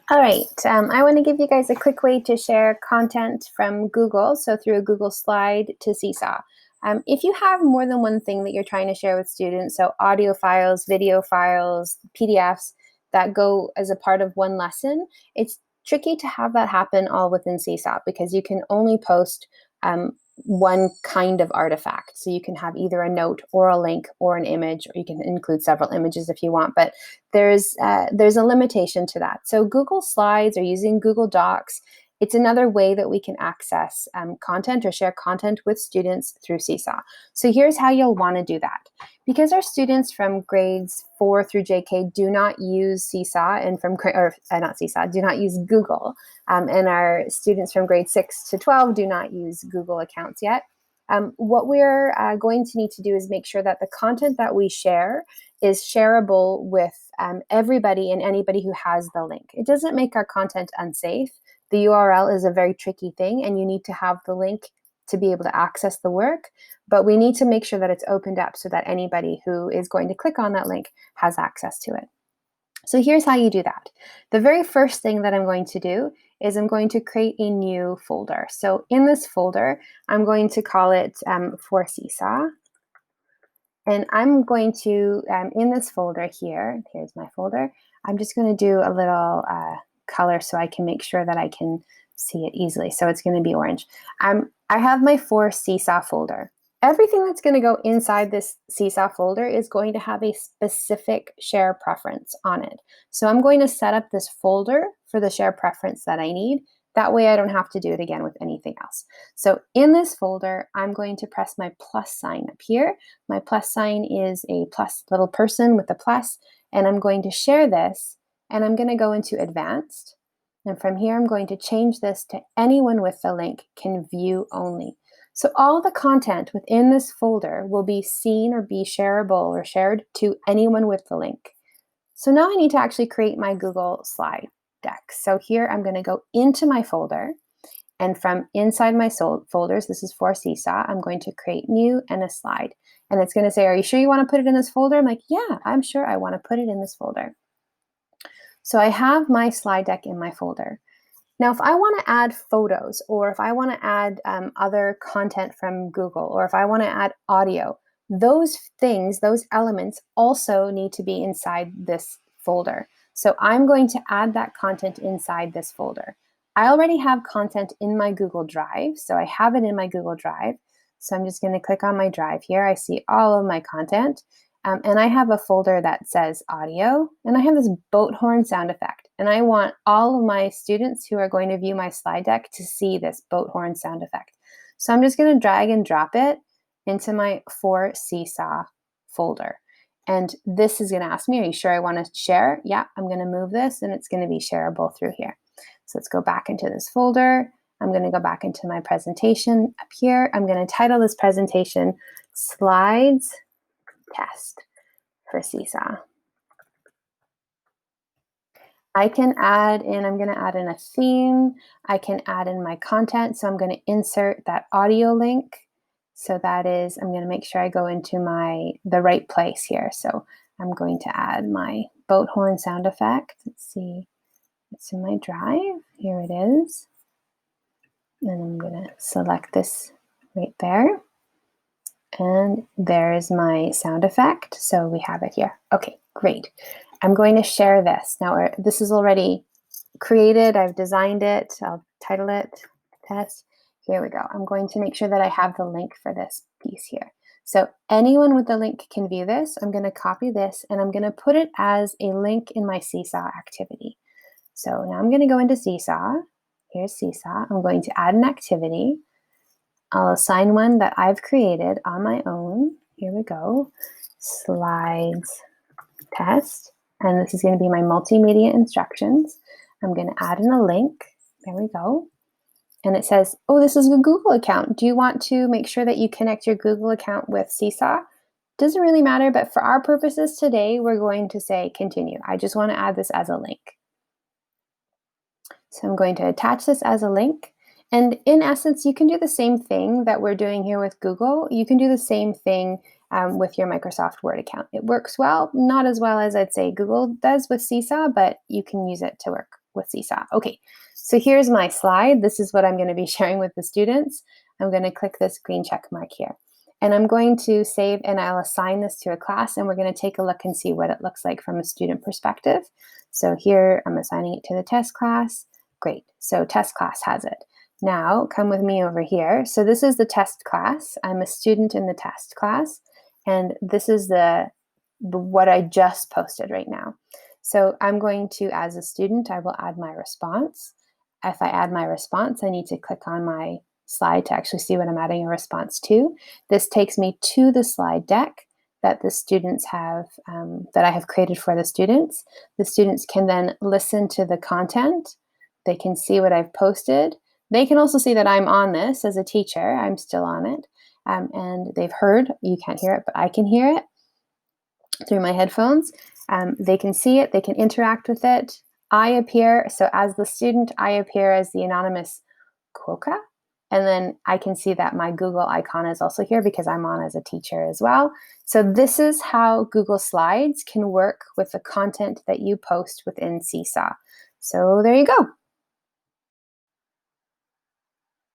All right, I want to give you guys a quick way to share content from Google, so through a Google slide to Seesaw. If you have more than one thing that you're trying to share with students, so audio files, video files, PDFs that go as a part of one lesson, it's tricky to have that happen all within Seesaw because you can only post one kind of artifact. So you can have either a note or a link or an image, or you can include several images if you want, but there's a limitation to that. So Google Slides or using Google Docs, it's another way that we can access content or share content with students through Seesaw. So here's how you'll want to do that. Because our students from grades 4 through JK do not use Seesaw, and do not use Google, and our students from grade 6 to 12 do not use Google accounts yet. What we're going to need to do is make sure that the content that we share is shareable with everybody and anybody who has the link. It doesn't make our content unsafe. The URL is a very tricky thing, and you need to have the link to be able to access the work, but we need to make sure that it's opened up so that anybody who is going to click on that link has access to it. So here's how you do that. The very first thing that I'm going to do is I'm going to create a new folder. So in this folder, I'm going to call it for Seesaw. And I'm going to, in this folder here, here's my folder, I'm just going to do a little color so I can make sure that I can see it easily. So it's going to be orange. I have my for Seesaw folder. Everything that's going to go inside this Seesaw folder is going to have a specific share preference on it. So I'm going to set up this folder for the share preference that I need. That way I don't have to do it again with anything else. So in this folder, I'm going to press my plus sign up here. My plus sign is a plus little person with a plus, and I'm going to share this, and I'm going to go into advanced. And from here, I'm going to change this to anyone with the link can view only. So all the content within this folder will be seen or be shareable or shared to anyone with the link. So now I need to actually create my Google slide deck. So here I'm going to go into my folder, and from inside my folders, this is for Seesaw, I'm going to create new and a slide. And it's going to say, are you sure you want to put it in this folder? I'm like, yeah, I'm sure I want to put it in this folder. So I have my slide deck in my folder. Now, if I want to add photos, or if I want to add other content from Google, or if I want to add audio, those things, those elements also need to be inside this folder. So I'm going to add that content inside this folder. I already have content in my Google Drive, so I have it in my Google Drive. So I'm just going to click on my drive here. I see all of my content. And I have a folder that says audio, and I have this boat horn sound effect. And I want all of my students who are going to view my slide deck to see this boat horn sound effect. So I'm just going to drag and drop it into my for Seesaw folder. And this is going to ask me, are you sure I want to share? Yeah, I'm going to move this, and it's going to be shareable through here. So let's go back into this folder. I'm going to go back into my presentation up here. I'm going to title this presentation Slides Test for Seesaw. I can add in, I'm going to add in a theme. I can add in my content. So I'm going to insert that audio link. So that is, I'm going to make sure I go into the right place here. So I'm going to add my boat horn sound effect. Let's see, it's in my drive. Here it is. And I'm going to select this right there. And there's my sound effect. So we have it here. Okay, great. I'm going to share this. Now, this is already created. I've designed it. I'll title it test. Here we go. I'm going to make sure that I have the link for this piece here. So anyone with the link can view this. I'm going to copy this, and I'm going to put it as a link in my Seesaw activity. So now I'm going to go into Seesaw. Here's Seesaw. I'm going to add an activity. I'll assign one that I've created on my own. Here we go. Slides test. And this is going to be my multimedia instructions. I'm going to add in a link. There we go. And it says, oh, this is a Google account. Do you want to make sure that you connect your Google account with Seesaw? Doesn't really matter, but for our purposes today, we're going to say continue. I just want to add this as a link. So I'm going to attach this as a link. And in essence, you can do the same thing that we're doing here with Google. You can do the same thing with your Microsoft Word account. It works well, not as well as I'd say Google does with Seesaw, but you can use it to work with Seesaw. Okay, so here's my slide. This is what I'm going to be sharing with the students. I'm going to click this green check mark here. And I'm going to save and I'll assign this to a class, and we're going to take a look and see what it looks like from a student perspective. So here I'm assigning it to the test class. Great, so test class has it. Now come with me over here. So this is the test class. I'm a student in the test class, and this is what I just posted right now. So I'm going to, as a student, I will add my response. If I add my response, I need to click on my slide to actually see what I'm adding a response to. This takes me to the slide deck that the students have, that I have created for the students. The students can then listen to the content. They can see what I've posted. They can also see that I'm on this as a teacher. I'm still on it. And they've heard, you can't hear it, but I can hear it through my headphones. They can see it, they can interact with it. I appear, so as the student, I appear as the anonymous quokka. And then I can see that my Google icon is also here because I'm on as a teacher as well. So this is how Google Slides can work with the content that you post within Seesaw. So there you go.